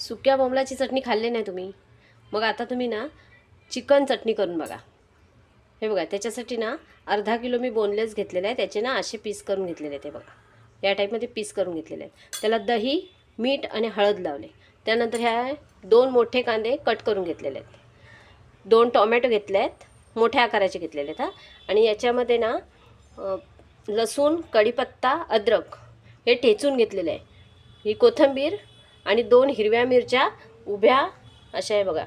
सुक्या बोंबलाची चटणी खाल्ली नाही तुम्ही, मग आता तुम्ही ना चिकन चटणी करून बघा। हे बघा, त्याच्यासाठी ना अर्धा किलो मी बोनलेस घेतलेले आहे, त्याचे ना असे पीस करून घेतलेले आहेत। हे बघा, या टाईपमध्ये पीस करून घेतलेले आहेत। त्याला दही, मीठ आणि हळद लावले। त्यानंतर ह्या 2 मोठे कांदे कट करून घेतलेले आहेत। 2 टोमॅटो घेतले आहेत, मोठ्या आकाराचे घेतलेले आहेत। आणि याच्यामध्ये ना लसूण, कढीपत्ता, अद्रक हे ठेचून घेतलेले आहे। ही कोथिंबीर आणि 2 हिरव्या मिरच्या उभ्या अशा आहे बघा,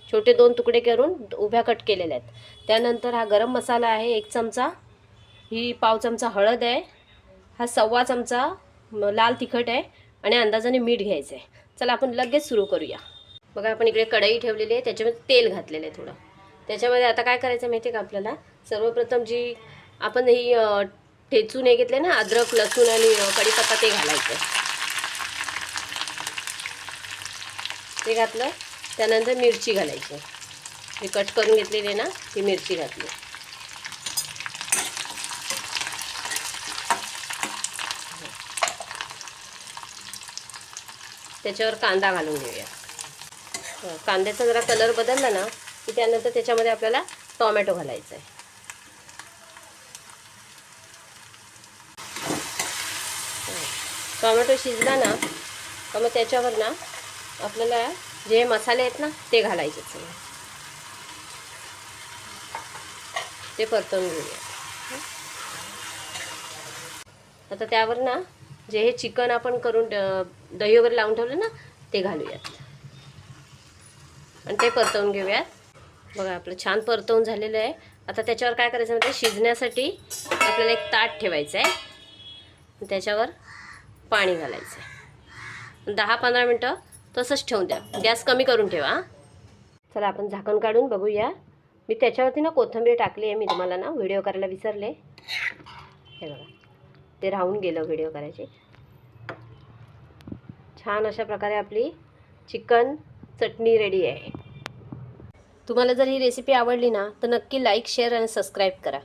छोटे 2 तुकडे करून उभ्या कट केलेल्या आहेत। त्यानंतर हा गरम मसाला आहे 1 चमचा, ही पाव चमचा हळद आहे, हा 1/2 चमचा लाल तिखट आहे आणि अंदाजाने मीठ घ्यायचं आहे। चला आपण लगेच सुरू करूया। बघा, आपण इकडे कढई ठेवलेली आहे, त्याच्यामध्ये तेल घातलेलं आहे थोडं। त्याच्यामध्ये आता काय करायचं माहिती आहे का आपल्याला, सर्वप्रथम जी आपण ही ठेचून हे घेतले ना अद्रक, लसूण आणि कढीपत्ता ते घालायचं। ते घातलं, त्यानंतर मिरची घालायची, मी कट करून घेतलेली आहे ना ती मिरची घातली। त्याच्यावर कांदा घालून घेऊया। कांद्याचा जरा कलर बदलला ना की त्यानंतर त्याच्यामध्ये आपल्याला टोमॅटो घालायचा आहे। टोमॅटो शिजला ना तर मग त्याच्यावर ना आपल्याला जे मसाले आहेत ना ते घालायचे सगळे, ते परतवून घेऊया। आता त्यावर ना जे हे चिकन आपण करून दही वगैरे लावून ठेवलं ना ते घालूयात आणि ते परतवून घेऊयात। बघा, आपलं छान परतवून झालेलं आहे। आता त्याच्यावर काय करायचं म्हणजे शिजण्यासाठी आपल्याला एक ताट ठेवायचं आहे, त्याच्यावर पाणी घालायचं आहे। 10-15 मिनटं तसंच ठेवून द्या, गॅस कमी करून ठेवा। चला आपण झाकण काढून बघूया। मी त्याच्यावरती ना कोथिंबीर टाकली आहे, मी तुम्हाला ना व्हिडिओ करायला विसरले। हे बघा, ते राहून गेलं व्हिडिओ करायचे। छान अशा प्रकारे आपली चिकन चटणी रेडी आहे। तुम्हाला जर ही रेसिपी आवडली ना तर नक्की लाईक, शेअर आणि सबस्क्राईब करा।